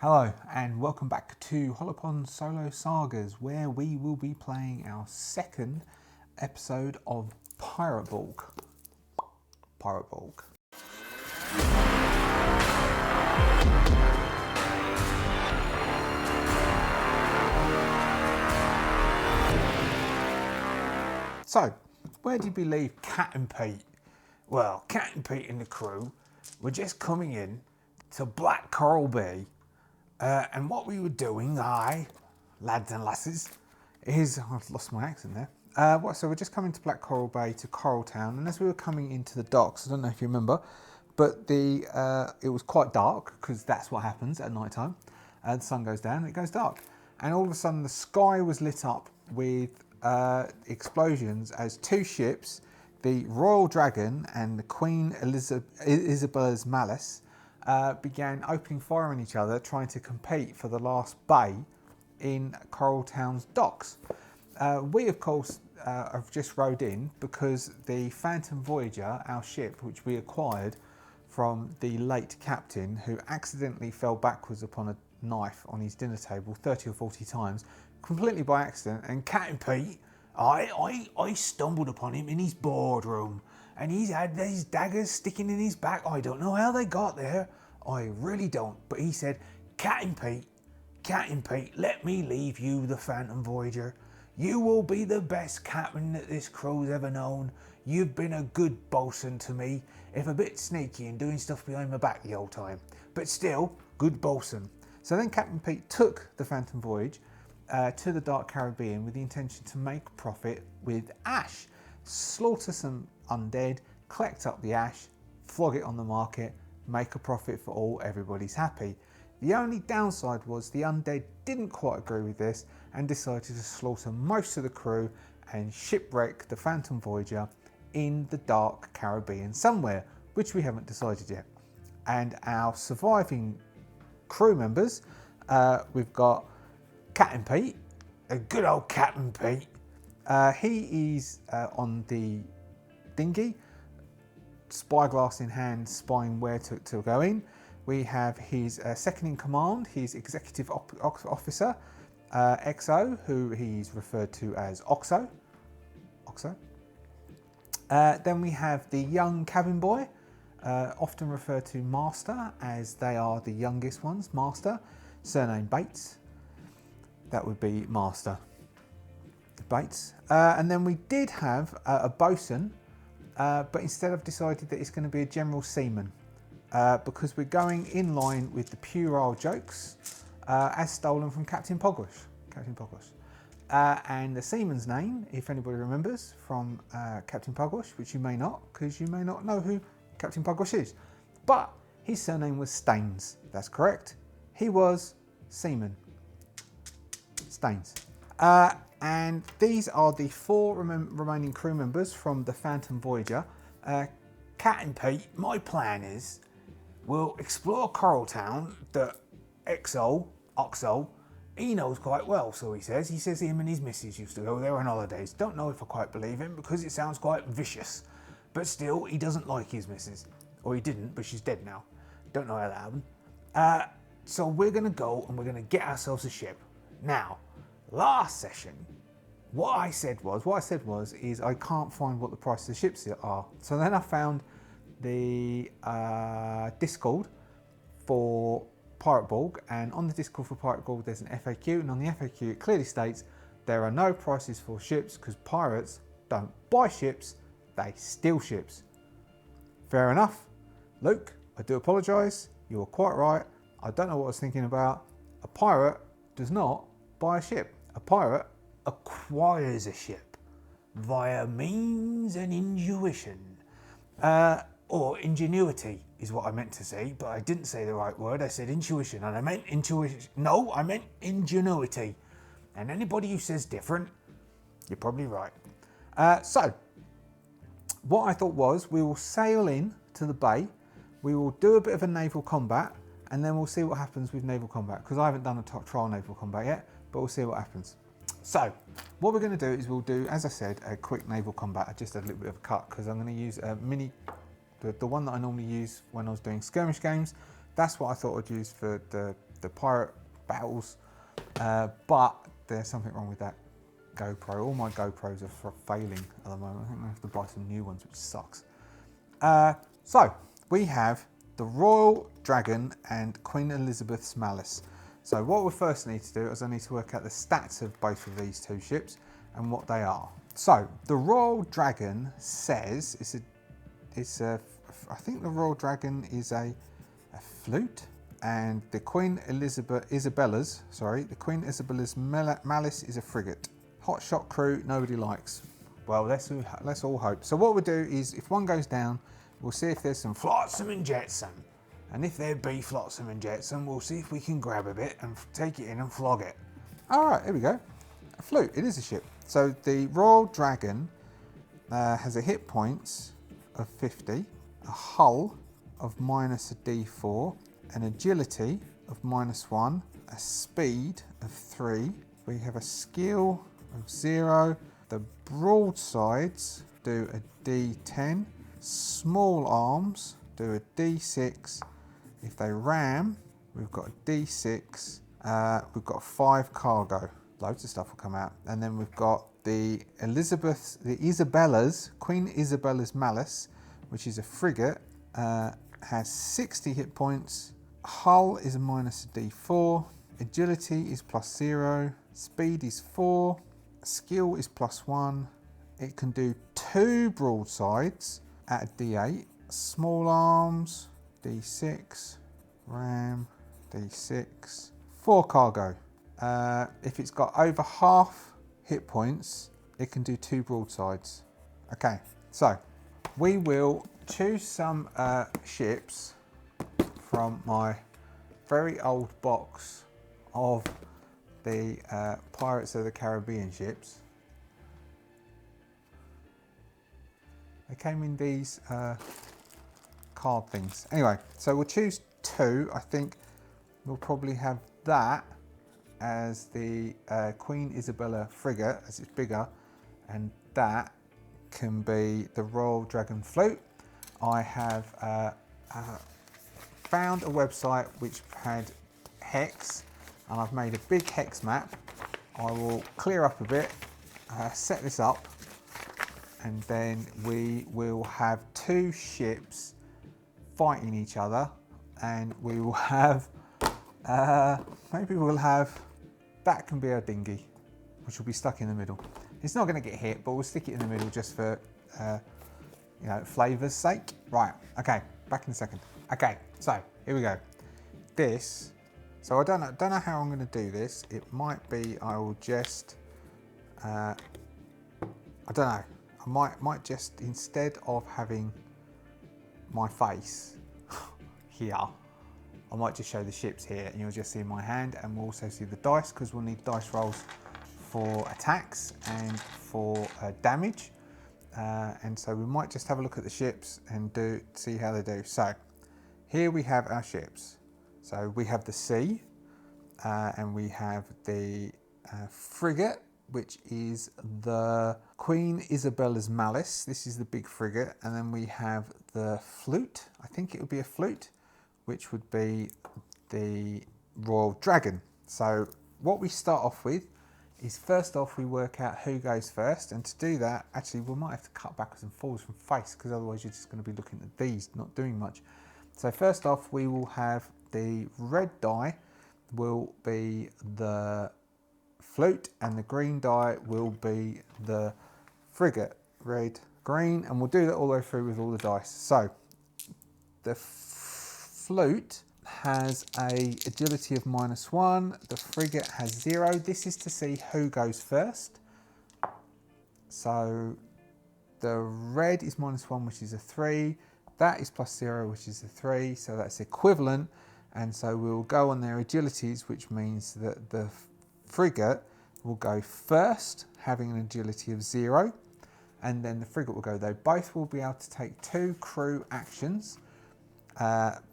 Hello and welcome back to Hollowponds Solo Sagas, where we will be playing our second episode of Pirate Borg. Pirate Borg. So, where did we leave Cat and Pete? Well, Cat and Pete and the crew were just coming in to Black Coral Bay. And what we were doing, lads and lasses, is... I've lost my accent there. So we're just coming to Black Coral Bay to Coral Town, and as we were coming into the docks, I don't know if you remember, but it was quite dark, because that's what happens at night time. The sun goes down and it goes dark. And all of a sudden the sky was lit up with explosions as two ships, the Royal Dragon and the Queen Isabella's Malice, began opening fire on each other, trying to compete for the last bay in Coral Town's docks. We, of course, have just rowed in because the Phantom Voyager, our ship, which we acquired from the late captain, who accidentally fell backwards upon a knife on his dinner table 30 or 40 times, completely by accident, and Captain Pete, I stumbled upon him in his boardroom, and he's had these daggers sticking in his back. I don't know how they got there. I really don't. But he said, Captain Pete, let me leave you the Phantom Voyager. You will be the best captain that this crew's ever known. You've been a good bosun to me, if a bit sneaky and doing stuff behind my back the old time. But still, good bosun. So then Captain Pete took the Phantom Voyage to the Dark Caribbean with the intention to make profit with ash. Slaughter some undead, collect up the ash, flog it on the market, make a profit for all, everybody's happy. The only downside was the undead didn't quite agree with this and decided to slaughter most of the crew and shipwreck the Phantom Voyager in the Dark Caribbean somewhere, which we haven't decided yet. And our surviving crew members, we've got Captain Pete, a good old Captain Pete. He is on the dinghy, spyglass in hand, spying where to go in. We have his second in command, his executive officer, XO, who he's referred to as Oxo. Then we have the young cabin boy, often referred to Master, as they are the youngest ones. Master, surname Bates. That would be Master Bates. And then we did have a bosun, but instead I've decided that it's going to be a general seaman, because we're going in line with the puerile jokes as stolen from Captain Pogwash. And the seaman's name, if anybody remembers from Captain Pogwash, which you may not, because you may not know who Captain Pogwash is, but his surname was Staines. That's correct. He was seaman Staines. And these are the four remaining crew members from the Phantom Voyager. Cat and Pete, my plan is we'll explore Coral Town that Oxo, he knows quite well, so he says. He says him and his missus used to go there on holidays. Don't know if I quite believe him because it sounds quite vicious. But still, he doesn't like his missus. Or he didn't, but she's dead now. Don't know how that happened. So we're going to go and we're going to get ourselves a ship. Now, last session, what I said was I can't find what the price of the ships are. So then I found the Discord for Pirate Borg, and on the Discord for Pirate Borg there's an FAQ, and on the FAQ it clearly states there are no prices for ships because pirates don't buy ships, they steal ships. Fair enough. Luke, I do apologise, you were quite right. I don't know what I was thinking about. A pirate does not buy a ship. A pirate acquires a ship via means and intuition. Or ingenuity is what I meant to say, but I didn't say the right word. I said intuition, and I meant intuition. No, I meant ingenuity. And anybody who says different, you're probably right. So, what I thought was we will sail in to the bay, we will do a bit of a naval combat, and then we'll see what happens with naval combat, because I haven't done a trial naval combat yet, but we'll see what happens. So, what we're going to do is we'll do, as I said, a quick naval combat. I just had a little bit of a cut, because I'm going to use a mini... The one that I normally use when I was doing skirmish games, that's what I thought I'd use for the the pirate battles, but there's something wrong with that GoPro. All my GoPros are failing at the moment. I think I have to buy some new ones, which sucks. So we have the Royal Dragon and Queen Elizabeth's Malice. So what we first need to do is I need to work out the stats of both of these two ships and what they are. So the Royal Dragon says I think the Royal Dragon is a flute, and the Queen Isabella's Malice is a frigate. Hotshot crew, nobody likes. Well, let's all hope. So what we'll do is, if one goes down, we'll see if there's some flotsam and jetsam. And if there be flotsam and jetsam, we'll see if we can grab a bit and take it in and flog it. All right, here we go. A flute, it is a ship. So the Royal Dragon has a hit points of 50, a hull of minus a d4, an agility of -1, a speed of 3. We have a skill of 0. The broadsides do a d10. Small arms do a d6. If they ram, we've got a d6. We've got 5 cargo. Loads of stuff will come out. And then we've got the Queen Isabella's Malice, which is a frigate, has 60 hit points. Hull is a minus a d4. Agility is +0. Speed is 4. Skill is +1. It can do 2 broadsides at a d8. Small arms, d6. Ram, d6. 4 cargo. If it's got over half hit points, it can do 2 broadsides. Okay, so we will choose some ships from my very old box of the Pirates of the Caribbean ships. They came in these card things. Anyway, so we'll choose 2. I think we'll probably have that as the Queen Isabella frigate, as it's bigger, and that can be the Royal Dragon flute. I have found a website which had hex, and I've made a big hex map. I will clear up a bit, set this up, and then we will have 2 ships fighting each other, and we will have maybe we'll have that can be our dinghy, which will be stuck in the middle. It's not going to get hit, but we'll stick it in the middle just for you know, flavour's sake. Right, okay, back in a second. Okay, so here we go. This, so I don't know how I'm going to do this. It might be I will just I don't know. I might just, instead of having my face here, I might just show the ships here, and you'll just see my hand, and we'll also see the dice, because we'll need dice rolls for attacks and for damage. And so we might just have a look at the ships and see how they do. So here we have our ships. So we have the sea, and we have the frigate, which is the Queen Isabella's Malice. This is the big frigate. And then we have the flute. I think it would be a flute, which would be the Royal Dragon. So what we start off with is, first off, we work out who goes first. And to do that, actually, we might have to cut backwards and forwards from face, because otherwise you're just going to be looking at these, not doing much. So first off, we will have the red die will be the flute, and the green die will be the frigate. Red, green, and we'll do that all the way through with all the dice. So the flute has a agility of -1. The frigate has 0. This is to see who goes first. So the red is -1, which is a 3. That is +0, which is a 3. So that's equivalent. And so we'll go on their agilities, which means that the frigate will go first, having an agility of 0. And then the frigate will go. They both will be able to take 2 crew actions.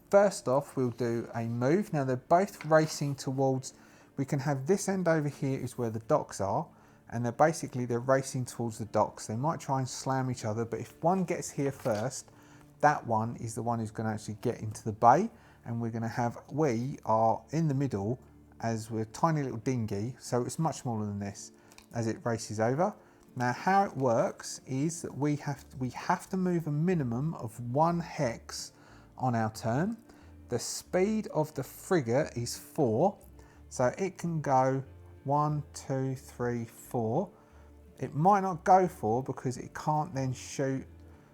First off, we'll do a move. Now they're both racing towards, we can have this end over here is where the docks are, and they're racing towards the docks. They might try and slam each other, but if one gets here first, that one is the one who's going to actually get into the bay, and we're going to have, we are in the middle as we're a tiny little dinghy, so it's much smaller than this as it races over. Now how it works is that we have to move a minimum of 1 hex on our turn. The speed of the frigate is 4, so it can go 1, 2, 3, 4. It might not go 4 because it can't then shoot,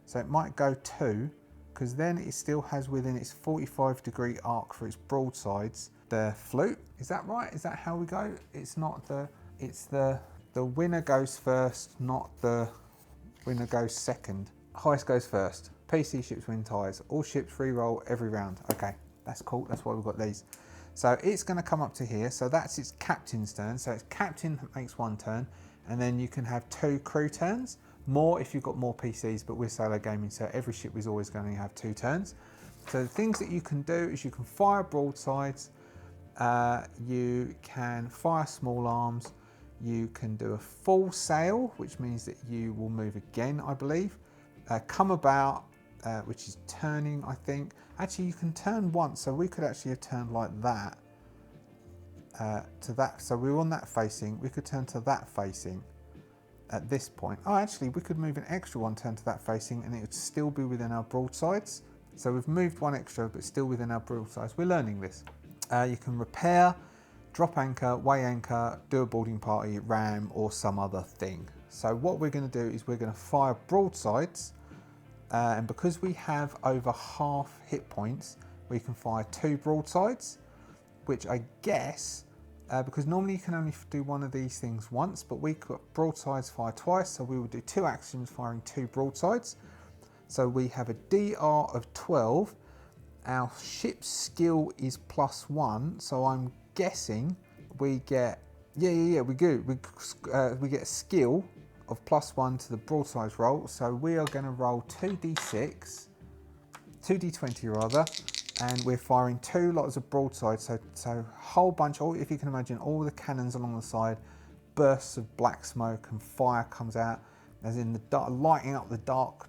so it might go 2, because then it still has within its 45-degree arc for its broadsides the flute. Is that right? Is that how we go? It's not the, it's the winner goes first, not the winner goes second. Hoist goes first. PC ships win ties. All ships re-roll every round. Okay, that's cool. That's why we've got these. So it's going to come up to here. So that's its captain's turn. So its captain makes 1 turn, and then you can have 2 crew turns. More if you've got more PCs, but we're solo gaming, so every ship is always going to have 2 turns. So the things that you can do is you can fire broadsides, you can fire small arms, you can do a full sail, which means that you will move again, I believe. Come about, which is turning, I think. Actually, you can turn once, so we could actually have turned like that to that. So we were on that facing, we could turn to that facing at this point. Oh, actually, we could move an extra 1 turn to that facing and it would still be within our broadsides. So we've moved 1 extra, but still within our broadsides. We're learning this. You can repair, drop anchor, weigh anchor, do a boarding party, ram, or some other thing. So what we're going to do is we're going to fire broadsides, and because we have over half hit points, we can fire 2 broadsides, which I guess, because normally you can only do one of these things once, but we got broadsides fire twice, so we will do 2 actions firing 2 broadsides. So we have a DR of 12. Our ship's skill is +1, so I'm guessing we get, we do. We get a skill of +1 to the broadsides roll. So we are going to roll 2d6, 2d20 rather, and we're firing 2 lots of broadsides. So a whole bunch, if you can imagine, all the cannons along the side, bursts of black smoke and fire comes out, as in the dark, lighting up the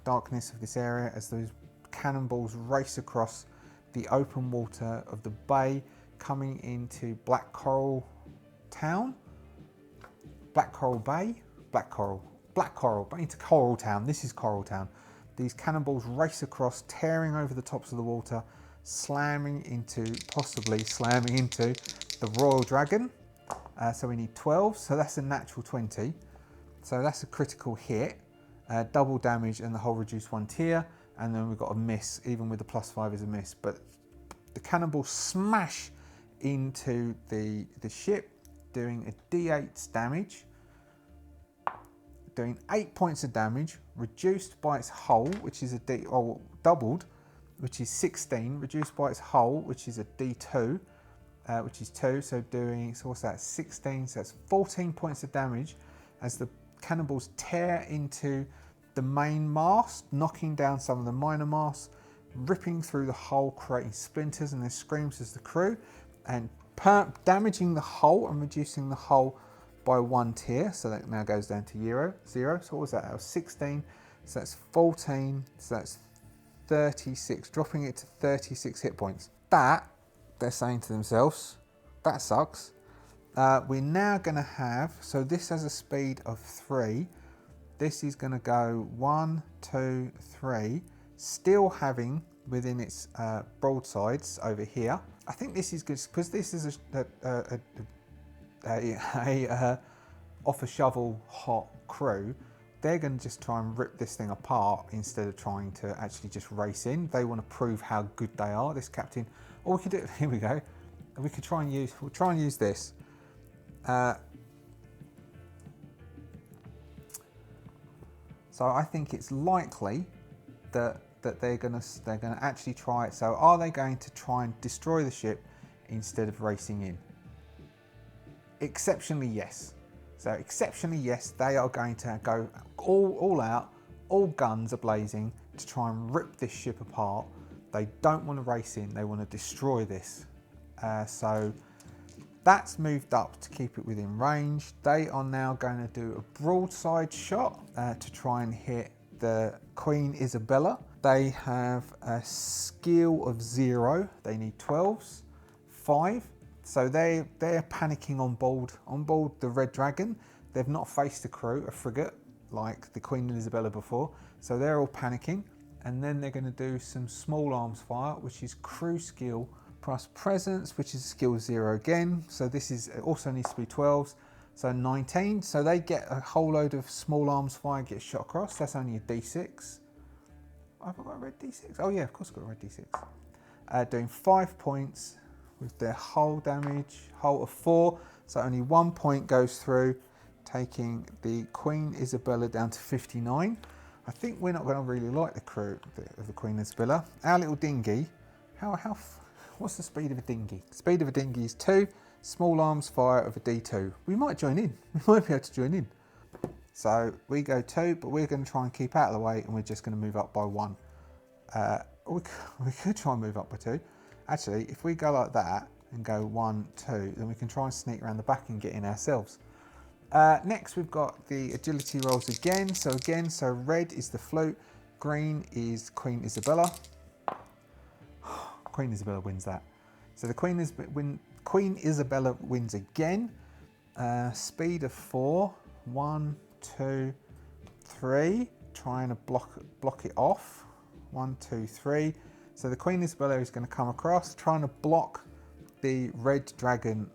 darkness of this area as those cannonballs race across the open water of the bay, coming into Black Coral Town, Black Coral Bay, Black Coral, but into Coral Town. This is Coral Town. These cannonballs race across, tearing over the tops of the water, possibly slamming into the Royal Dragon. So we need 12, so that's a natural 20. So that's a critical hit, double damage and the whole reduced 1 tier. And then we've got a miss, even with the +5 is a miss. But the cannonballs smash into the ship, doing a d8 damage, doing 8 points of damage, reduced by its hull, which is doubled, which is 16, reduced by its hull, which is a d2, which is 2. So what's that? 16. So that's 14 points of damage as the cannonballs tear into the main mast, knocking down some of the minor masts, ripping through the hull, creating splinters, and then screams as the crew, and damaging the hull and reducing the hull by 1 tier. So that now goes down to 0. So what was that? That was 16. So that's 14. So that's 36, dropping it to 36 hit points. That, they're saying to themselves, that sucks. We're now going to have, so this has a speed of 3. This is going to go 1, 2, 3, still having within its broadsides over here. I think this is good because this is a off a shovel hot crew. They're going to just try and rip this thing apart instead of trying to actually just race in. They want to prove how good they are. This captain, or we could do. Here we go. We could try and use. We'll try and use this. So I think it's likely that they're gonna actually try it. So are they going to try and destroy the ship instead of racing in? Exceptionally, yes. So exceptionally, yes, they are going to go all out, all guns are blazing to try and rip this ship apart. They don't want to race in, they want to destroy this. So that's moved up to keep it within range. They are now going to do a broadside shot to try and hit the Queen Isabella. They have a skill of 0. They need 12s, 5. So they're panicking on board the Red Dragon. They've not faced a crew, a frigate, like the Queen Isabella before. So they're all panicking. And then they're going to do some small arms fire, which is crew skill plus presence, which is skill 0 again. So this is also needs to be 12s. So 19. So they get a whole load of small arms fire, get shot across. That's only a D6. I've got a red D6. Oh yeah, of course I've got a red D6. Doing 5 points with their hull damage, hull of 4. So only 1 point goes through, taking the Queen Isabella down to 59. I think we're not going to really like the crew of the Queen Isabella. Our little dinghy, what's the speed of a dinghy? Speed of a dinghy is 2, small arms fire of a D2. We might join in, we might be able to join in. So we go 2, but we're going to try and keep out of the way, and we're just going to move up by 1. We could try and move up by 2. Actually, if we go like that and go 1, 2, then we can try and sneak around the back and get in ourselves. Next we've got the agility rolls again. So red is the float, green is Queen Isabella. Queen Isabella wins that. So the Queen Isabella wins again. Speed of 4, 1, 2, 3. Trying to block it off. 1, 2, 3. So the Queen Isabella is going to come across, trying to block the Red Dragon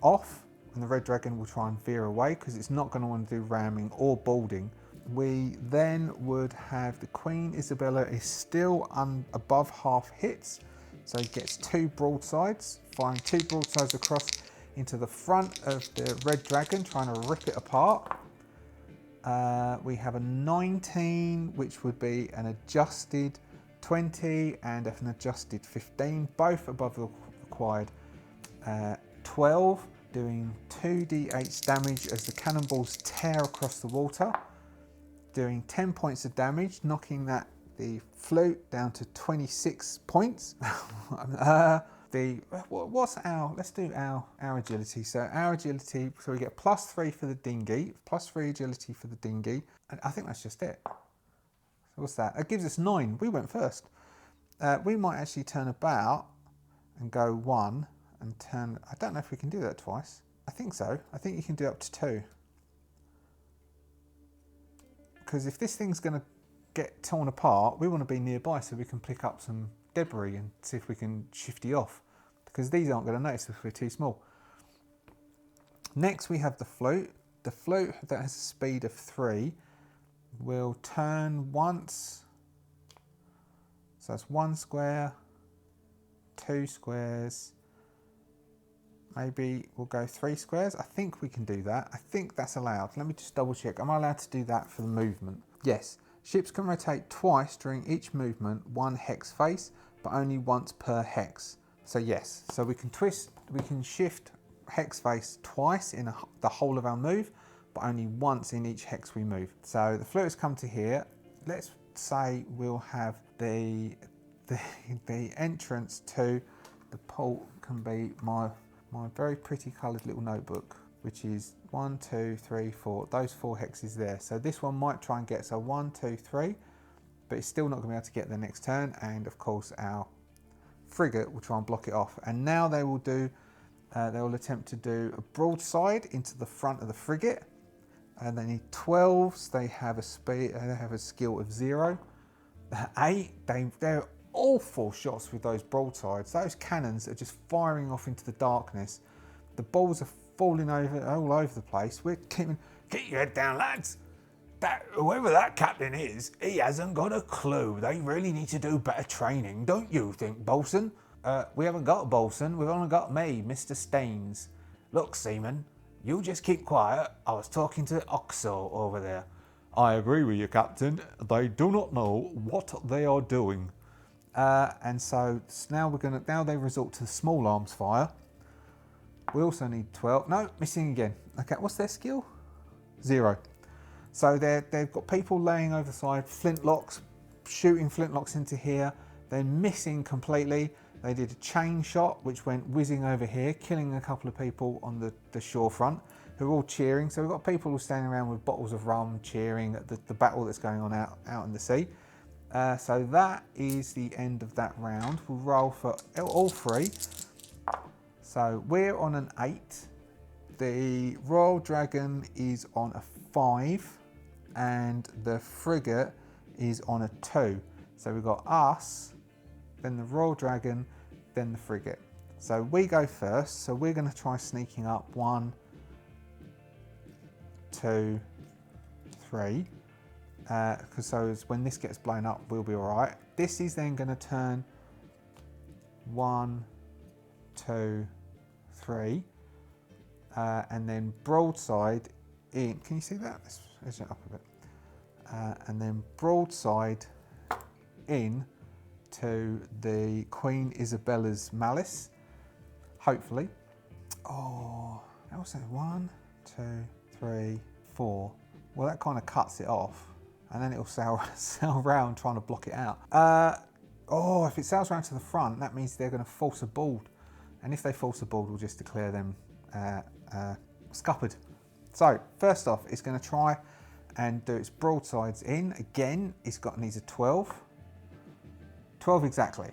off. And the Red Dragon will try and veer away because it's not going to want to do ramming or boarding. We then would have the Queen Isabella is still above half hits. So he gets 2 broadsides, firing 2 broadsides across into the front of the Red Dragon, trying to rip it apart. We have a 19, which would be an adjusted 20 and an adjusted 15, both above the required 12. Doing 2d8 damage as the cannonballs tear across the water, doing 10 points of damage, knocking the float down to 26 points. Let's do our agility. So our agility, so we get +3 for the dinghy, +3 agility for the dinghy, and I think that's just it. So what's that? It gives us 9. We went first. We might actually turn about and go 1. And turn, I don't know if we can do that twice. I think so. I think you can do up to 2. Because if this thing's going to get torn apart, we want to be nearby so we can pick up some debris and see if we can shifty off. Because these aren't going to notice if we're too small. Next we have the float. The float that has a speed of 3 will turn once. So that's 1 square, 2 squares. Maybe we'll go 3 squares. I think we can do that. I think that's allowed. Let me just double check. Am I allowed to do that for the movement? Yes. Ships can rotate twice during each movement, 1 hex face, but only once per hex. So yes. So we can shift hex face twice in the whole of our move, but only once in each hex we move. So the float has come to here. Let's say we'll have the entrance to the port can be my very pretty coloured little notebook, which is 1, 2, 3, 4, those 4 hexes there. So this one might try and get, so 1, 2, 3, but it's still not going to be able to get the next turn. And of course our frigate will try and block it off. And now they will attempt to do a broadside into the front of the frigate. And they need 12s. They have a skill of 0. 8, they're awful shots with those broadsides. Those cannons are just firing off into the darkness. The balls are falling all over the place. We're keeping, get your head down, lads. Whoever that captain is, he hasn't got a clue. They really need to do better training, don't you think, bosun? We haven't got a bosun. We've only got me, Mr. Staines. Look, seaman, you just keep quiet. I was talking to Oxo over there. I agree with you, Captain. They do not know what they are doing. And so now they resort to small arms fire. We also need 12. No, missing again. Okay, what's their skill? 0. So they've got people laying over the side, flintlocks, shooting flintlocks into here. They're missing completely. They did a chain shot, which went whizzing over here, killing a couple of people on the shore front, who are all cheering. So we've got people all standing around with bottles of rum, cheering at the battle that's going on out in the sea. So that is the end of that round. We'll roll for all three. So we're on an 8. The Royal Dragon is on a 5, and the frigate is on a 2. So we've got us, then the Royal Dragon, then the frigate. So we go first. So we're going to try sneaking up 1, 2, 3. Because so when this gets blown up, we'll be all right. This is then going to turn 1, 2, 3. And then broadside in. Can you see that? Let's it up a bit. And then broadside in to the Queen Isabella's Malice, hopefully. Oh, that was 1, 2, 3, 4. Well, that kind of cuts it off, and then it'll sail around trying to block it out. Oh, if it sails around to the front, that means they're going to force a board, and if they force a board, we'll just declare them scuppered. So first off, it's going to try and do its broadsides in. Again, needs a 12. 12 exactly,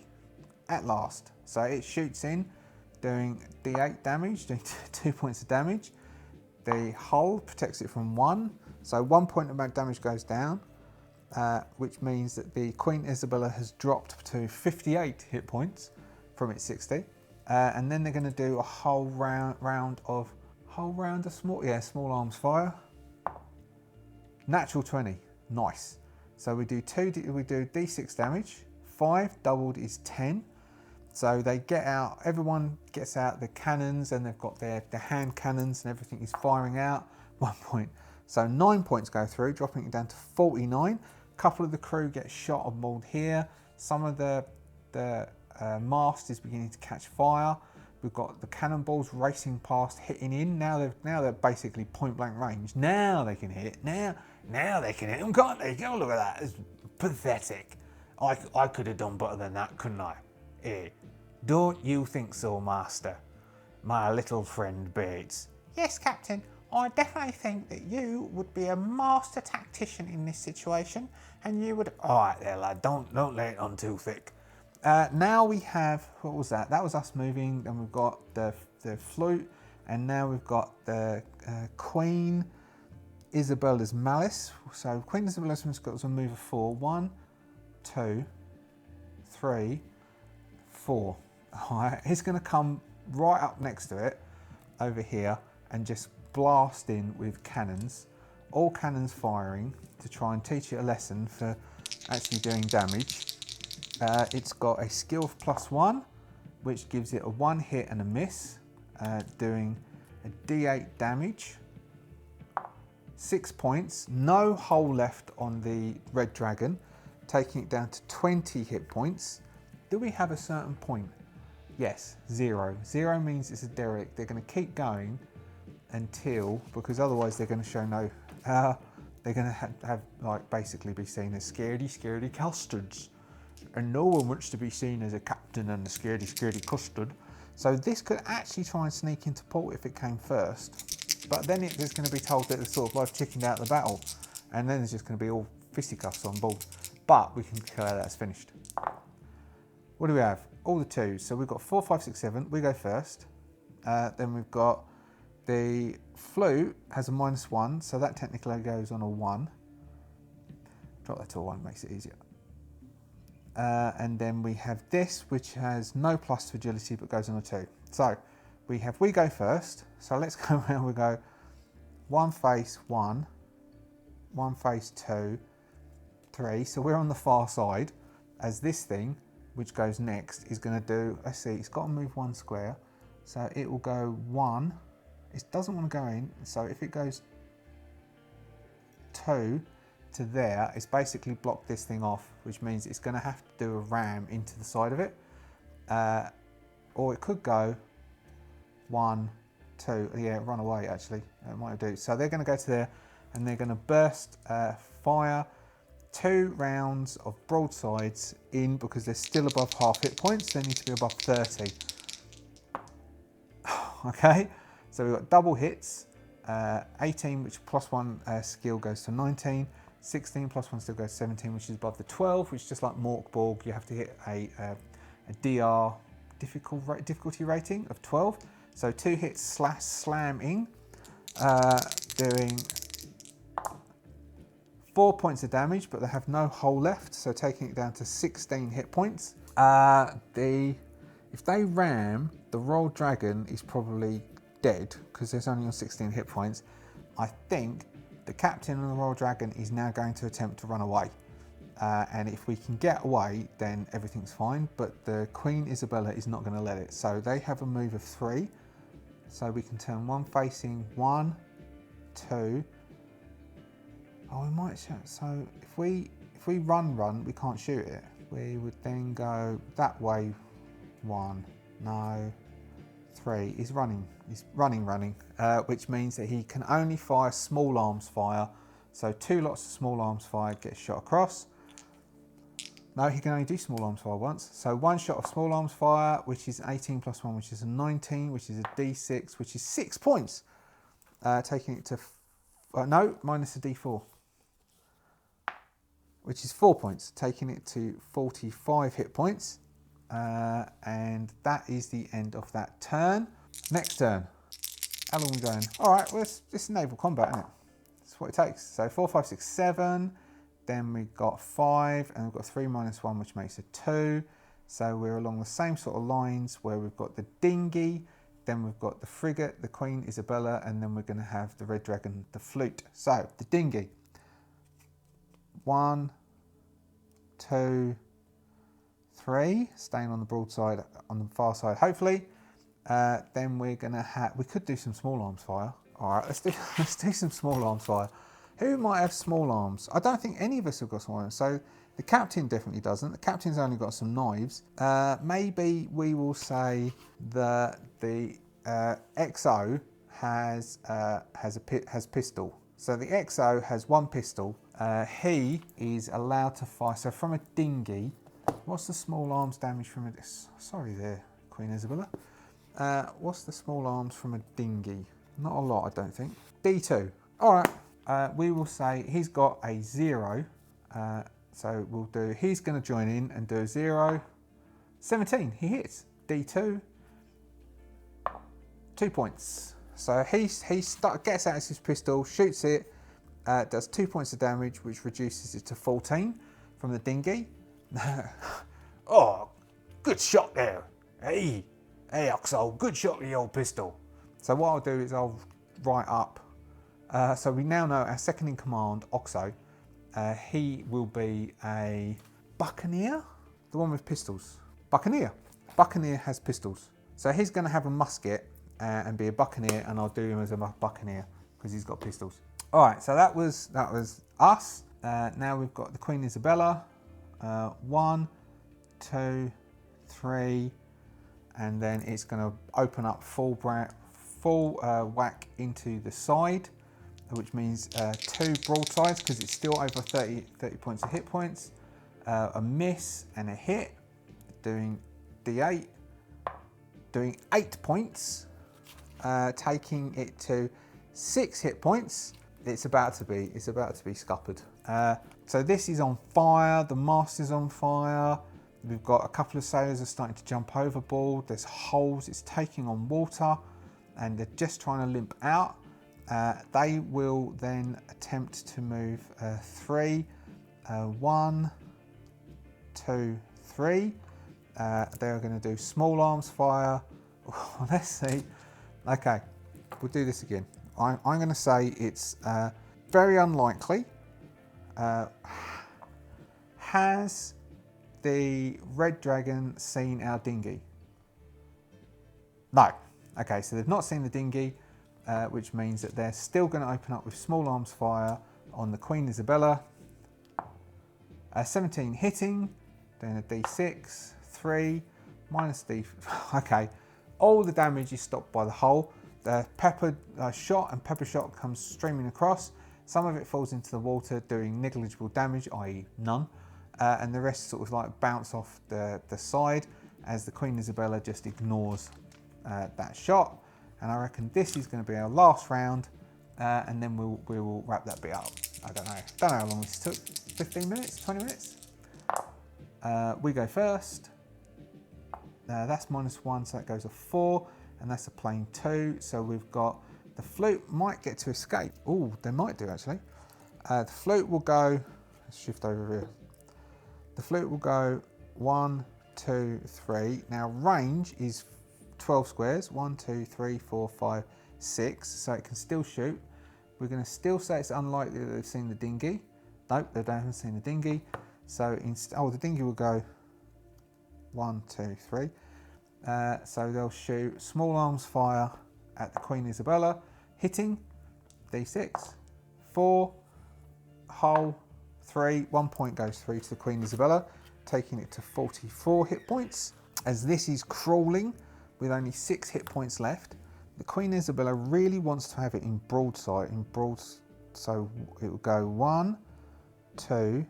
at last. So it shoots in, doing D8 damage, doing 2 points of damage. The hull protects it from 1, so 1 point of damage goes down, which means that the Queen Isabella has dropped to 58 hit points from its 60. And then they're going to do a whole round of small arms fire. Natural 20, nice. So we do D6 damage. 5 doubled is 10. So they get out, everyone gets out the cannons, and they've got their hand cannons, and everything is firing out. 1 point. So 9 points go through, dropping it down to 49. A couple of the crew get shot on board here. Some of the mast is beginning to catch fire. We've got the cannonballs racing past, hitting in. Now they're basically point blank range. Now they can hit. Now they can hit them, can't they? Oh, look at that. It's pathetic. I could have done better than that, couldn't I? Don't you think so, Master? My little friend Bates. Yes, Captain. I definitely think that you would be a master tactician in this situation, and you would... All right there, lad. Don't lay it on too thick. Now we have... What was that? That was us moving, and we've got the flute, and now we've got the Queen Isabella's Malice. So Queen Isabella's Malice got us a move of 4. 1, 2, 3, 4. All right, he's going to come right up next to it over here and just blast in with cannons, all cannons firing to try and teach it a lesson for actually doing damage. It's got a skill of +1, which gives it a 1 hit and a miss, doing a D8 damage. 6 points, no hull left on the red dragon, taking it down to 20 hit points. Do we have a certain point? Yes, 0. 0 means it's a derelict. They're going to keep going until, because otherwise they're going to show no, they're going to have like basically be seen as scaredy custards. And no one wants to be seen as a captain and a scaredy custard. So this could actually try and sneak into port if it came first. But then it's going to be told that it's sort of like chickened out the battle. And then it's just going to be all fisticuffs on board. But we can declare that's finished. What do we have? All the 2s. So we've got 4, 5, 6, 7. We go first. Then we've got the flute has a -1, so that technically goes on a 1. Drop that to a 1, makes it easier. And then we have this, which has no plus to agility, but goes on a 2. So we go first. So let's go around. We go 1 face 1, 1 face 2, 3. So we're on the far side, as this thing, which goes next, is going to do, let's see, it's got to move 1 square. So it will go 1. It doesn't want to go in. So if it goes 2 to there, it's basically blocked this thing off, which means it's going to have to do a ram into the side of it. Or it could go 1, 2. Yeah, run away actually. It might do. So they're going to go to there and they're going to burst fire 2 rounds of broadsides in because they're still above half hit points. They need to be above 30. Okay, so we've got double hits. 18, which plus 1 skill goes to 19. 16 plus 1 still goes to 17, which is above the 12, which is just like Borg. You have to hit a DR difficulty rating of 12. So 2 hits slamming, doing 4 points of damage, but they have no hull left, so taking it down to 16 hit points. If they ram, the Royal Dragon is probably dead because there's only on 16 hit points. I think the captain of the Royal Dragon is now going to attempt to run away. And if we can get away, then everything's fine. But the Queen Isabella is not going to let it. So they have a move of 3. So we can turn one facing 1, 2. Oh, we might shoot. So if we run, we can't shoot it. We would then go that way. 1, no, 3. He's running. He's running, which means that he can only fire small arms fire. So 2 lots of small arms fire gets shot across. No, he can only do small arms fire once. So 1 shot of small arms fire, which is 18 plus 1, which is a 19, which is a D6, which is 6 points. Taking it to, no, minus a D4, which is 4 points, taking it to 45 hit points. And that is the end of that turn. Next turn. How long are we going? All right, well, it's naval combat, isn't it? That's what it takes. So 4, 5, 6, 7. Then we've got 5, and we've got 3 minus 1, which makes a 2. So we're along the same sort of lines where we've got the dinghy, then we've got the frigate, the Queen Isabella, and then we're going to have the Red Dragon, the flute. So the dinghy. 1, 2, 3, staying on the broadside, on the far side, hopefully. Then we're going to have, we could do some small arms fire. All right, let's do some small arms fire. Who might have small arms? I don't think any of us have got small arms. So the captain definitely doesn't. The captain's only got some knives. Maybe we will say that the XO has pistol. So the XO has 1 pistol. He is allowed to fire. So from a dinghy, what's the small arms damage from a... Sorry there, Queen Isabella. What's the small arms from a dinghy? Not a lot, I don't think. D2. All right. We will say he's got a 0. So we'll do... He's going to join in and do a 0. 17. He hits. D2. 2 points. So he gets out his pistol, shoots it, does 2 points of damage, which reduces it to 14 from the dinghy. Oh, good shot there. Hey, Oxo, good shot with your pistol. So what I'll do is I'll write up. So we now know our second in command, Oxo. He will be a buccaneer, the one with pistols. Buccaneer. Buccaneer has pistols. So he's going to have a musket and be a buccaneer, and I'll do him as a buccaneer because he's got pistols. All right, so that was us. Now we've got the Queen Isabella. 1, 2, 3, and then it's going to open up full whack into the side, which means 2 broadsides because it's still over 30 points of hit points. A miss and a hit, doing D8, doing 8 points, taking it to 6 hit points. It's about to be scuppered. So this is on fire. The mast is on fire. We've got a couple of sailors are starting to jump overboard. There's holes. It's taking on water, and they're just trying to limp out. They will then attempt to move 3. 1, 2, 3. They're going to do small arms fire. Let's see. Okay, we'll do this again. I'm going to say it's very unlikely. Has the Red Dragon seen our dinghy? No. Okay, so they've not seen the dinghy, which means that they're still going to open up with small arms fire on the Queen Isabella. 17 hitting, then a D6, 3, minus D. Okay, all the damage is stopped by the hull. The pepper shot comes streaming across. Some of it falls into the water doing negligible damage, i.e. none, and the rest sort of like bounce off the side as the Queen Isabella just ignores that shot. And I reckon this is going to be our last round, and then we will wrap that bit up. I don't know how long this took, 15 minutes, 20 minutes? We go first. That's -1, so that goes a 4, and that's a plain 2. So we've got the flute might get to escape. Oh, they might do actually. The flute will go, let's shift over here. The flute will go 1, 2, 3. Now range is 12 squares, 1, 2, 3, 4, 5, 6, so it can still shoot. We're going to still say it's unlikely that they've seen the dinghy. Nope, they haven't seen the dinghy. So the dinghy will go 1, 2, 3. So they'll shoot small arms fire at the Queen Isabella, hitting D6, 4, hull, 3, 1 point goes through to the Queen Isabella, taking it to 44 hit points. As this is crawling with only 6 hit points left, the Queen Isabella really wants to have it in broadside, so it will go 1, 2,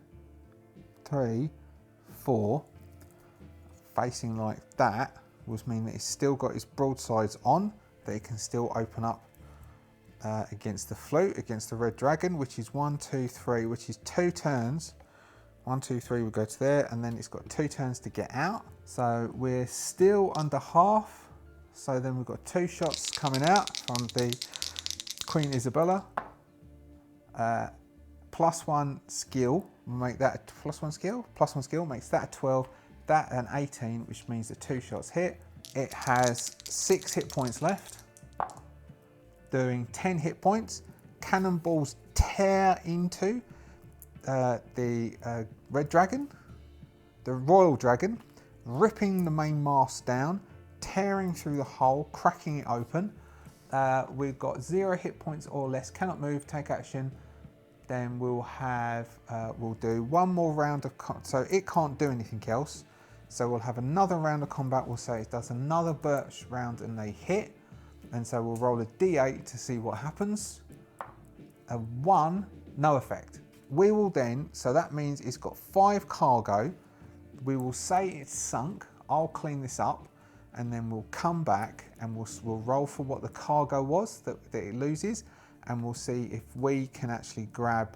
3, 4, facing like that, which means that it's still got its broadsides on, that it can still open up against the flute, against the red dragon, which is 1, 2, 3, which is 2 turns. 1, 2, 3 will go to there, and then it's got 2 turns to get out. So we're still under half. So then we've got 2 shots coming out from the Queen Isabella. +1 skill, make that a +1 skill. +1 skill makes that a 12, that an 18, which means the 2 shots hit. It has 6 hit points left, doing 10 hit points. Cannonballs tear into the red dragon, the royal dragon, ripping the main mast down, tearing through the hull, cracking it open. We've got 0 hit points or less, cannot move, take action. Then we'll do one more round of so it can't do anything else. So we'll have another round of combat. We'll say it does another burst round and they hit, and so we'll roll a d8 to see what happens. A 1, no effect. We will then, so that means it's got 5 cargo. We will say it's sunk. I'll clean this up, and then we'll come back and we'll roll for what the cargo was that it loses, and we'll see if we can actually grab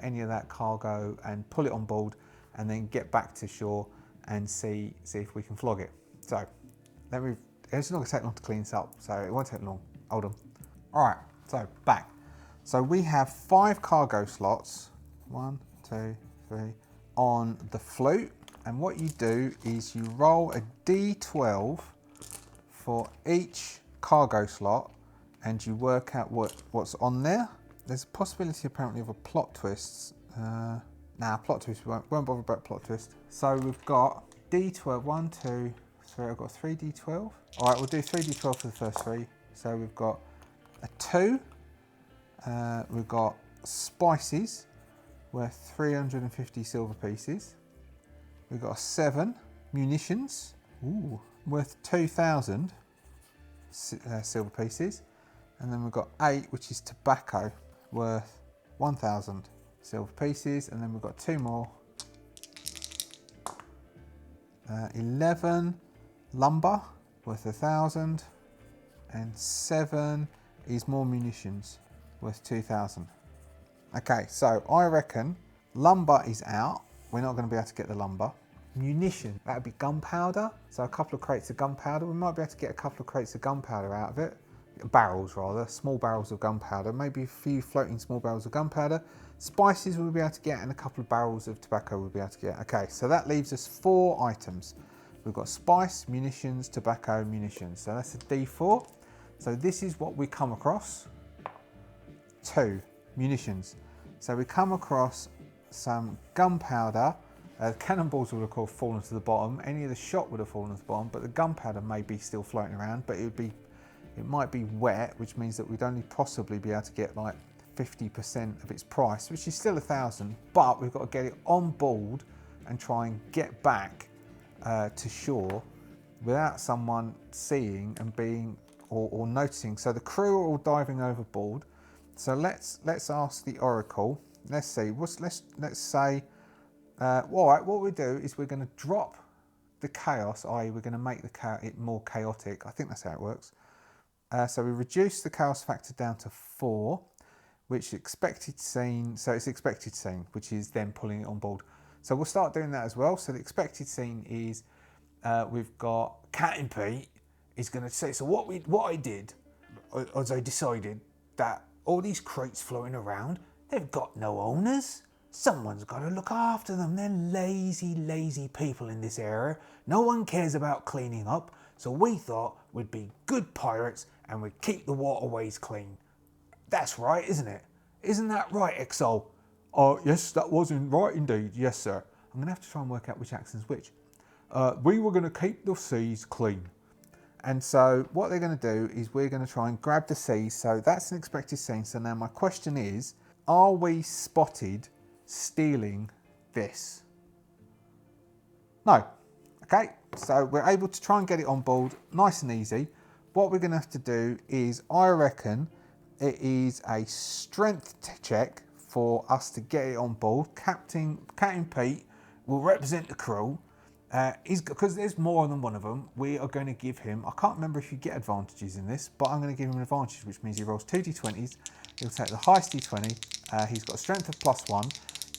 any of that cargo and pull it on board, and then get back to shore and see if we can flog it. So it's not going to take long to clean this up, so it won't take long. Hold on. All right, so back. So we have 5 cargo slots, 1, 2, 3, on the flute, and what you do is you roll a d12 for each cargo slot, and you work out what's on there. There's a possibility apparently of a plot twist. Plot twist, we won't bother about plot twist. So we've got d12, 1, 2, 3, I've got 3 d12. All right, we'll do 3 d12 for the first 3. So we've got a 2, we've got spices worth 350 silver pieces. We've got a 7, munitions, worth 2,000 silver pieces. And then we've got 8, which is tobacco, worth 1,000 silver pieces. And then we've got 2 more. 11, lumber, worth 1,000. And 7 is more munitions, worth 2,000. Okay, so I reckon lumber is out. We're not going to be able to get the lumber. Munition, that would be gunpowder. So a couple of crates of gunpowder. We might be able to get a couple of crates of gunpowder out of it. Barrels rather, small barrels of gunpowder. Maybe a few floating small barrels of gunpowder. Spices we'll be able to get, and a couple of barrels of tobacco we'll be able to get. Okay, so that leaves us 4 items. We've got spice, munitions, tobacco, munitions. So that's a D4. So this is what we come across. 2, munitions. So we come across some gunpowder. Cannonballs would of course fallen to the bottom. Any of the shot would have fallen to the bottom, but the gunpowder may be still floating around, but it might be wet, which means that we'd only possibly be able to get like 50% of its price, which is still 1,000, but we've got to get it on board and try and get back to shore without someone seeing and being or noticing. So the crew are all diving overboard. So let's ask the Oracle. Let's see. Let's say. All right. What we do is we're going to drop the chaos, i.e., we're going to make it more chaotic. I think that's how it works. So we reduce the chaos factor down to 4, which is expected scene. So it's expected scene, which is then pulling it on board. So we'll start doing that as well. So the expected scene is we've got Captain Pete is going to say. So what I did was I decided that all these crates floating around, they've got no owners. Someone's got to look after them. They're lazy, lazy people in this area. No one cares about cleaning up. So we thought we'd be good pirates and we'd keep the waterways clean. That's right, isn't it? Isn't that right, Exol? Oh, yes, that wasn't right indeed. Yes, sir. I'm going to have to try and work out which accent's which. We were going to keep the seas clean. And so what they're going to do is we're going to try and grab the seas. So that's an expected scene. So now my question is, are we spotted stealing this? No. Okay, so we're able to try and get it on board nice and easy. What we're going to have to do is, I reckon, it is a strength check for us to get it on board. Captain Pete will represent the crew. Because there's more than one of them, we are going to give him, I can't remember if you get advantages in this, but I'm going to give him an advantage, which means he rolls 2 d20s. He'll take the highest d20. He's got a strength of +1.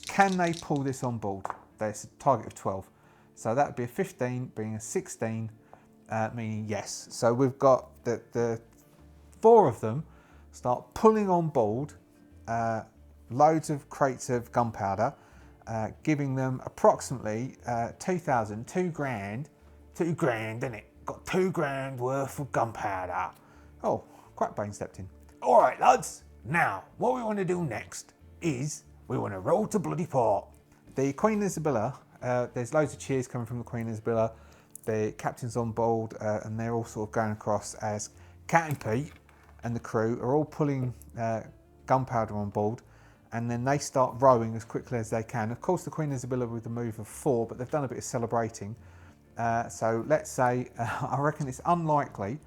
Can they pull this on board? There's a target of 12. So that would be a 15, being a 16, meaning yes. So we've got the 4 of them start pulling on board loads of crates of gunpowder, giving them approximately 2,000, 2 grand, isn't it? Got 2 grand worth of gunpowder. Oh, Crackbane stepped in. All right, lads. Now, what we want to do next is we want to roll to bloody port. The Queen Isabella, there's loads of cheers coming from the Queen Isabella. The captain's on board and they're all sort of going across as Captain Pete and the crew are all pulling gunpowder on board, and then they start rowing as quickly as they can. Of course, the Queen Isabella with a move of 4, but they've done a bit of celebrating. So let's say, I reckon it's unlikely,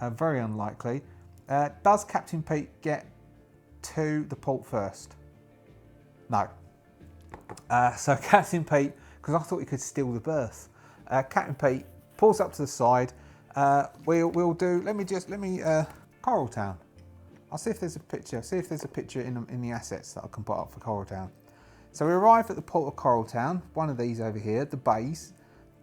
very unlikely. Does Captain Pete get to the port first? No. So Captain Pete, because I thought he could steal the berth. Captain Pete pulls up to the side. We'll do. Let me Coral Town. I'll see if there's a picture. See if there's a picture in the assets that I can put up for Coral Town. So we arrive at the port of Coral Town, one of these over here, the bays,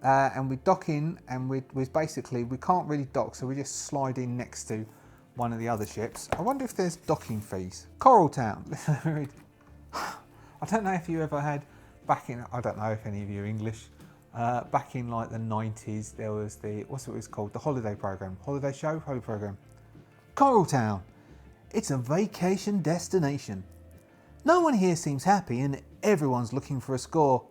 and we dock in, and we basically we can't really dock, so we just slide in next to one of the other ships. I wonder if there's docking fees. Coral Town. I don't know if you ever had back in. I don't know if any of you are English. Back in like the 90s, there was what's it was called? The holiday program, holiday show, holiday program. Coral Town. It's a vacation destination. No one here seems happy and everyone's looking for a score.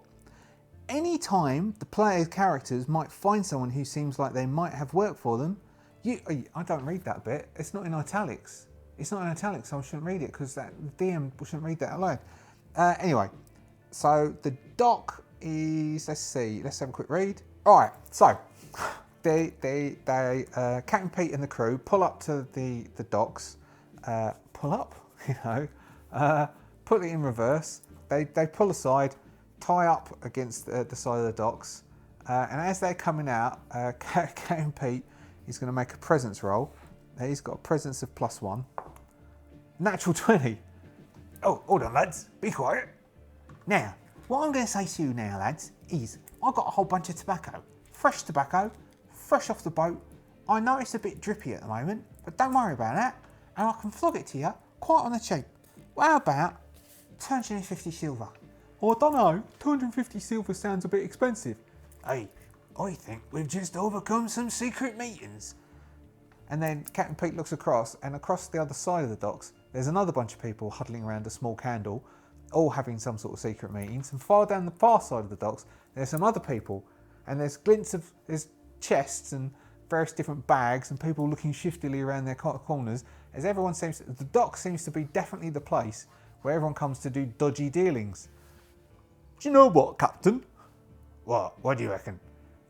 Any time the player's characters might find someone who seems like they might have work for them. I don't read that bit. It's not in italics. It's not in italics, so I shouldn't read it because the DM shouldn't read that aloud. Anyway, so the dock is, let's see, let's have a quick read. All right, so Captain Pete and the crew pull up to the docks. Pull up, put it in reverse. They pull aside, tie up against the side of the docks, and as they're coming out, Captain Pete is going to make a presence roll. He's got a presence of +1. Natural 20. Oh, hold on, lads. Be quiet. Now, what I'm going to say to you now, lads, is I've got a whole bunch of tobacco. Fresh tobacco, fresh off the boat. I know it's a bit drippy at the moment, but don't worry about that. And I can flog it to you quite on the cheap. Well, how about 250 silver? Oh, I don't know. 250 silver sounds a bit expensive. Hey, I think we've just overcome some secret meetings. And then Captain Pete looks across, and across the other side of the docks, there's another bunch of people huddling around a small candle, all having some sort of secret meetings. And far down the far side of the docks, there's some other people, and there's there's chests and various different bags, and people looking shiftily around their corners. As the dock seems to be definitely the place where everyone comes to do dodgy dealings. Do you know what, Captain? What do you reckon?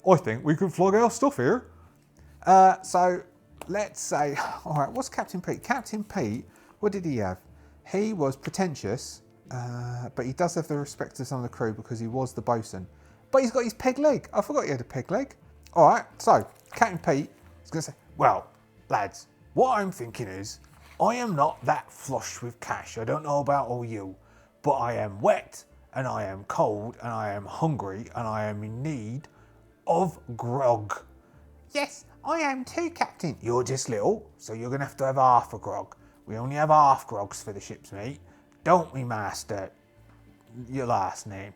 I think we can flog our stuff here. So let's say, all right, what's Captain Pete? Captain Pete, what did he have? He was pretentious, but he does have the respect of some of the crew because he was the bosun. But he's got his peg leg. I forgot he had a peg leg. All right, so Captain Pete is going to say, well, lads, what I'm thinking is, I am not that flush with cash. I don't know about all you, but I am wet and I am cold and I am hungry and I am in need of grog. Yes, I am too, Captain. You're just little, so you're going to have half a grog. We only have half grogs for the ship's mate. Don't we, Master? Your last name.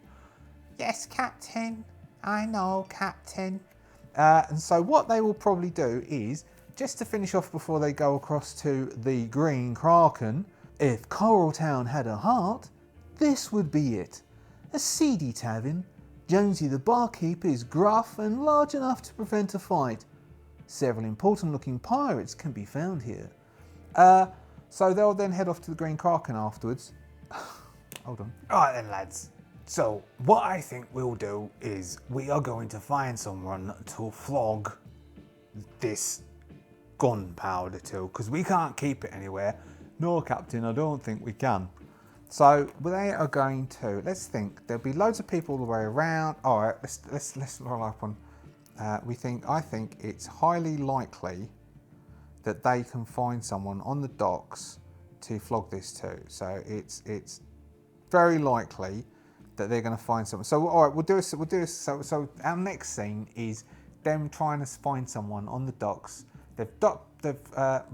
Yes, Captain. I know, Captain. And so what they will probably do is, just to finish off before they go across to the Green Kraken, if Coral Town had a heart, this would be it. A seedy tavern. Jonesy the barkeep is gruff and large enough to prevent a fight. Several important looking pirates can be found here. So they'll then head off to the Green Kraken afterwards. Hold on. Alright then, lads. So what I think we'll do is we are going to find someone to flog this gunpowder to, because we can't keep it anywhere. No, Captain, I don't think we can. So they are going to, let's think, there'll be loads of people all the way around. All right, let's roll up on. I think it's highly likely that they can find someone on the docks to flog this to. So it's very likely that they're going to find someone. So all right, we'll do this. So our next scene is them trying to find someone on the docks. They've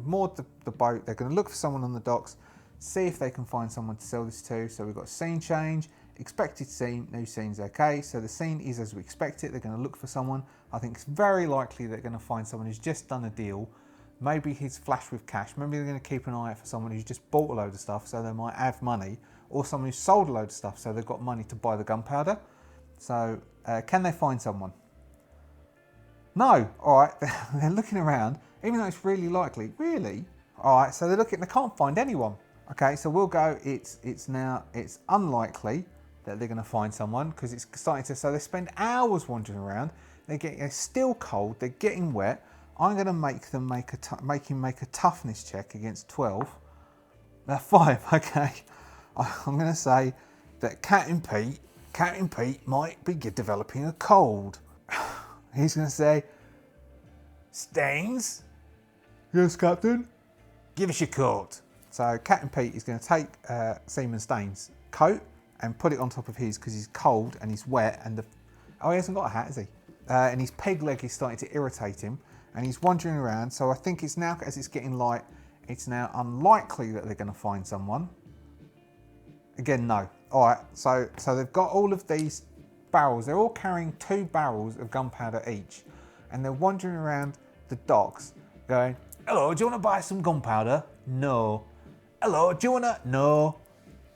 moored the boat. They're going to look for someone on the docks, see if they can find someone to sell this to. So we've got scene change, expected scene, new scene's okay. So the scene is as we expect it. They're going to look for someone. I think it's very likely they're going to find someone who's just done a deal. Maybe he's flush with cash. Maybe they're going to keep an eye out for someone who's just bought a load of stuff, so they might have money, or someone who's sold a load of stuff, so they've got money to buy the gunpowder. So can they find someone? No. All right, they're looking around, even though it's really likely. Really? All right, so they're looking. They can't find anyone. Okay, so we'll go. It's unlikely that they're going to find someone because it's starting to. So they spend hours wandering around. They're still cold. They're getting wet. I'm going to make them make a toughness check against 12. 5. Okay. I'm going to say that Captain Pete might be developing a cold. He's going to say, Stains? Yes, Captain. Give us your coat. So Captain Pete is going to take Seaman Stains' coat and put it on top of his because he's cold and he's wet and he hasn't got a hat, has he? And his peg leg is starting to irritate him and he's wandering around. So I think it's now, as it's getting light, it's now unlikely that they're going to find someone. Again, no. All right, so they've got all of these barrels. They're all carrying 2 barrels of gunpowder each. And they're wandering around the docks going, hello, do you want to buy some gunpowder? No. Hello, do you want to? No.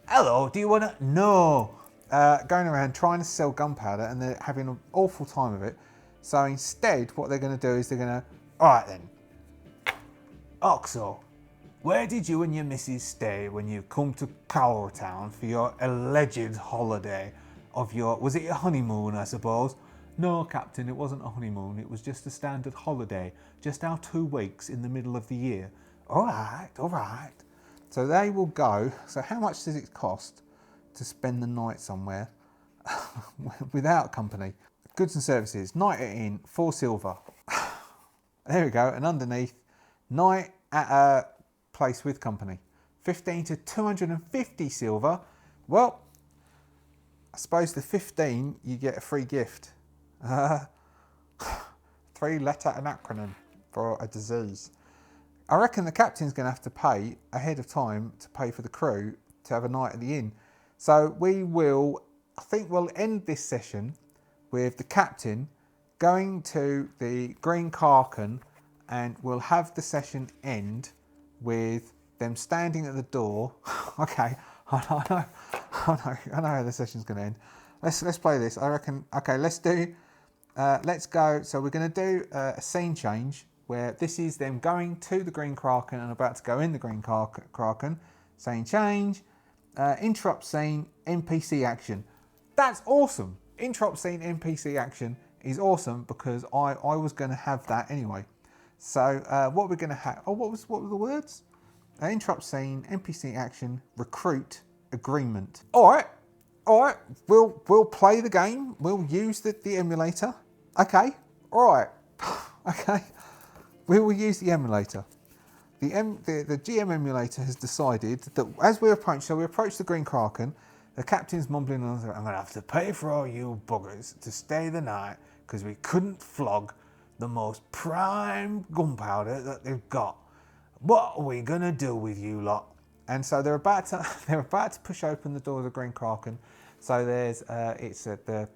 Hello, do you want to? No. Going around trying to sell gunpowder and they're having an awful time of it. So instead, what they're going to do is they're going to, all right then. Oxo, where did you and your missus stay when you come to Coral Town for your alleged holiday of was it your honeymoon, I suppose? No, Captain, it wasn't a honeymoon. It was just a standard holiday, just our 2 weeks in the middle of the year. All right. So they will go. So how much does it cost to spend the night somewhere without company? Goods and services, night at inn, 4 silver. There we go. And underneath, night at a place with company, 15 to 250 silver. Well, I suppose the 15 you get a free gift. 3-letter acronym for a disease. I reckon the captain's going to have to pay ahead of time to pay for the crew to have a night at the inn. So I think we'll end this session with the captain going to the Green Kraken, and we'll have the session end with them standing at the door. Okay, I know how the session's going to end. Let's play this. I reckon. Okay, let's go. So we're going to do a scene change where this is them going to the Green Kraken and about to go in the Green Kraken. Scene change. Interrupt scene. NPC action. That's awesome. Interrupt scene. NPC action is awesome because I was going to have that anyway. So what we're going to have. Oh, what were the words? Interrupt scene, NPC action, recruit, agreement. All right, we'll play the game. We'll use the emulator. Okay, all right, okay. We will use the emulator. The GM emulator has decided that as we approach the Green Kraken, the captain's mumbling on, I'm going to have to pay for all you buggers to stay the night because we couldn't flog the most prime gunpowder that they've got. What are we going to do with you lot? And so they're about to push open the door of the Green Kraken. So there's it's at the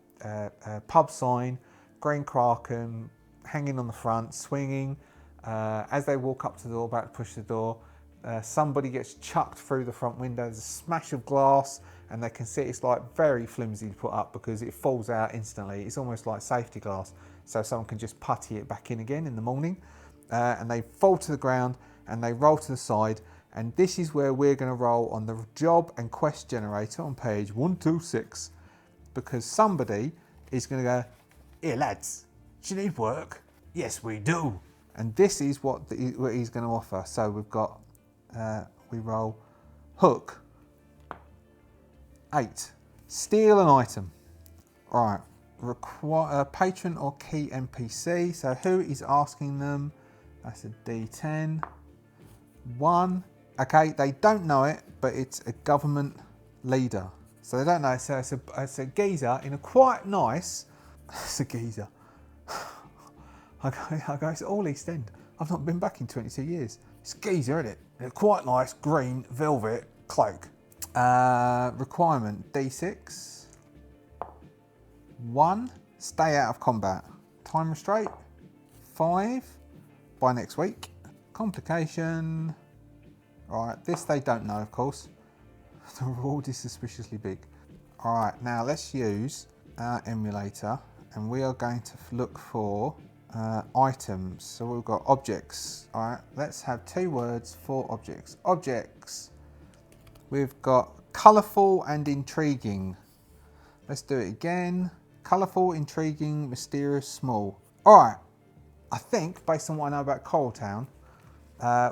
pub sign, Green Kraken hanging on the front, swinging. As they walk up to the door, about to push the door, somebody gets chucked through the front window. There's a smash of glass, and they can see it's like very flimsy to put up because it falls out instantly. It's almost like safety glass, so someone can just putty it back in again in the morning. And they fall to the ground and they roll to the side. And this is where we're going to roll on the job and quest generator on page 126, because somebody is going to go, here lads, do you need work? Yes, we do. And this is what he's going to offer. So we've got, we roll hook, 8, steal an item. All right, require patron or key NPC. So who is asking them? That's a D10. 1. Okay, they don't know it, but it's a government leader. So they don't know. So it's a geezer in a quite nice. It's a geezer. I go, it's all East End. I've not been back in 22 years. It's a geezer, isn't it? In a quite nice green velvet cloak. Requirement D6. 1. Stay out of combat. Time restraint. 5. By next week. Complication. Alright, this they don't know, of course. The reward is suspiciously big. Alright, now let's use our emulator and we are going to look for items. So we've got objects. Alright, let's have 2 words for objects. Objects. We've got colourful and intriguing. Let's do it again. Colourful, intriguing, mysterious, small. Alright, I think based on what I know about Coraltown,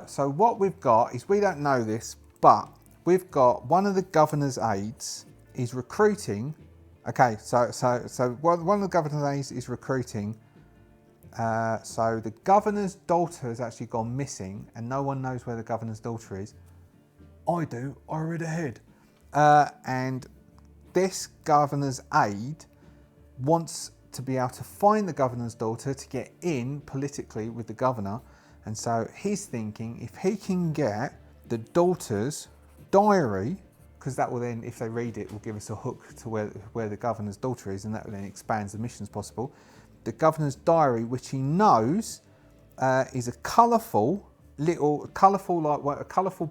so what we've got is, we don't know this, but we've got one of the governor's aides is recruiting. Okay, so one of the governor's aides is recruiting. So the governor's daughter has actually gone missing, and no one knows where the governor's daughter is. I do. I read ahead. And this governor's aide wants to be able to find the governor's daughter to get in politically with the governor. And so he's thinking if he can get the daughter's diary, because that will then, if they read it, will give us a hook to where the governor's daughter is, and that will then expands the missions possible. The governor's diary, which he knows is a colourful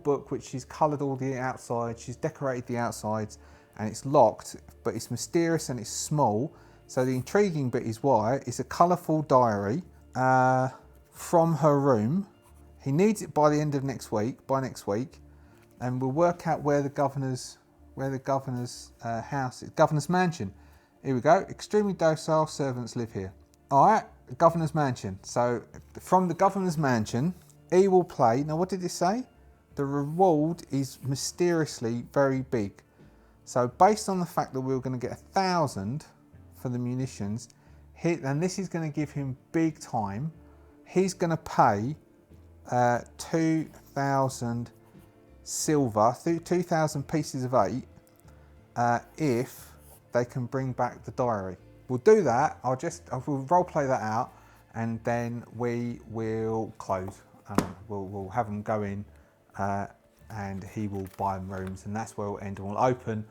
book, which she's coloured all the outside, she's decorated the outsides, and it's locked, but it's mysterious and it's small. So the intriguing bit is why it's a colourful diary from her room. He needs it by the end of next week, and we'll work out where the governor's house is. Governor's mansion. Here we go. Extremely docile servants live here. All right, the governor's mansion. So from the governor's mansion, he will play. Now, what did it say? The reward is mysteriously very big. So based on the fact that we were going to get 1,000 for the munitions, and this is going to give him big time. He's going to pay 2,000 silver, 2,000 pieces of 8, if they can bring back the diary. We'll do that. We'll role play that out, and then we will close. We'll have them go in, and he will buy them rooms, and that's where we'll end. And we'll open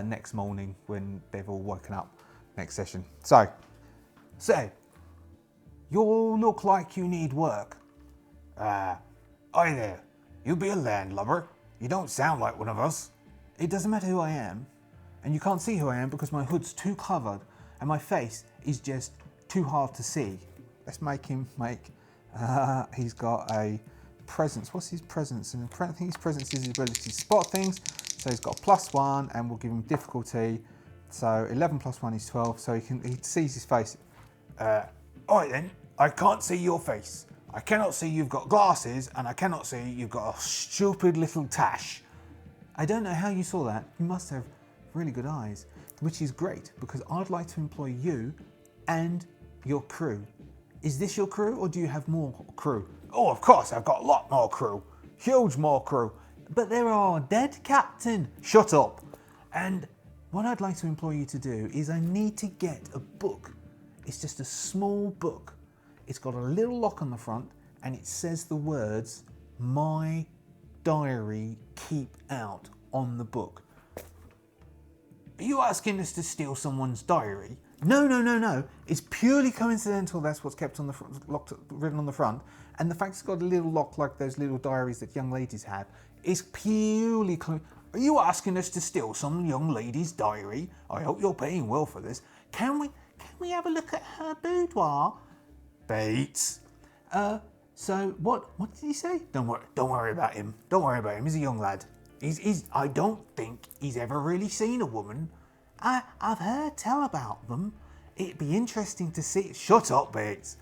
next morning when they've all woken up. Next session. So, you look like you need work. Hi there. You be a landlubber. You don't sound like one of us. It doesn't matter who I am, and you can't see who I am because my hood's too covered and my face is just too hard to see. Let's make him he's got a presence. What's his presence? And I think his presence is his ability to spot things. So he's got a +1, and we'll give him difficulty. So 11 + 1 is 12. So he sees his face. Alright then, I can't see your face, I cannot see you've got glasses, and I cannot see you've got a stupid little tash. I don't know how you saw that. You must have really good eyes, which is great because I'd like to employ you and your crew. Is this your crew or do you have more crew? Oh, of course, I've got a lot more crew. Huge more crew. But they're all dead, Captain. Shut up. And what I'd like to employ you to do is I need to get a book. It's just a small book. It's got a little lock on the front and it says the words, "My diary, keep out," on the book. Are you asking us to steal someone's diary? No. It's purely coincidental that's what's kept on the locked, written on the front. And the fact it's got a little lock like those little diaries that young ladies have is purely Are you asking us to steal some young lady's diary? I hope you're paying well for this. Can we have a look at her boudoir? Bates. So what did he say? Don't worry about him. Don't worry about him. He's a young lad. I don't think he's ever really seen a woman. I've heard tell about them. It'd be interesting to see. Shut up, Bates.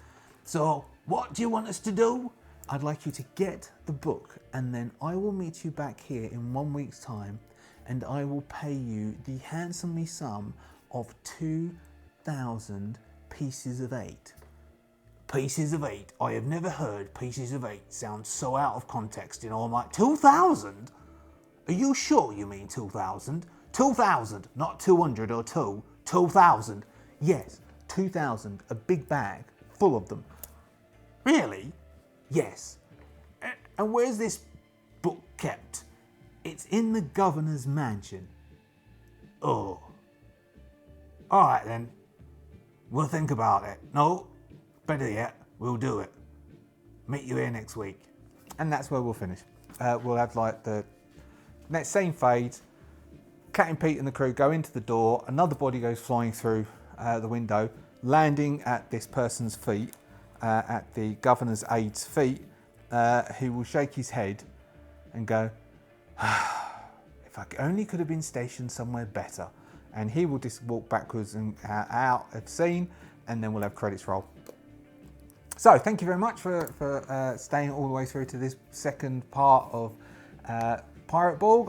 So what do you want us to do? I'd like you to get the book and then I will meet you back here in 1 week's time and I will pay you the handsomely sum of 2,000 pieces of 8. Pieces of 8? I have never heard pieces of 8 sound so out of context in all my... 2,000? Are you sure you mean 2,000? 2,000, not 200 or 2. 2,000. Yes, 2,000, a big bag full of them. Really? Yes. And where's this book kept? It's in the governor's mansion. Oh. Alright then. We'll think about it. No, better yet, we'll do it. Meet you here next week. And that's where we'll finish. We'll have like the next same fade. Captain Pete and the crew go into the door. Another body goes flying through the window, landing at this person's feet, at the governor's aide's feet, who will shake his head and go, if I only could have been stationed somewhere better. And he will just walk backwards and out of scene, and then we'll have credits roll. So thank you very much for staying all the way through to this second part of Pirate Borg.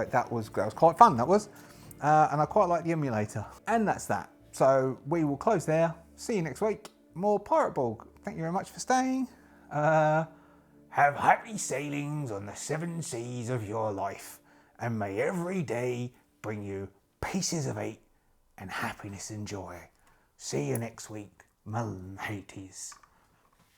That was quite fun, that was. And I quite like the emulator. And that's that. So we will close there. See you next week. More Pirate Borg. Thank you very much for staying. Have happy sailings on the 7 seas of your life. And may every day bring you pieces of 8 and happiness and joy. See you next week, my mateys.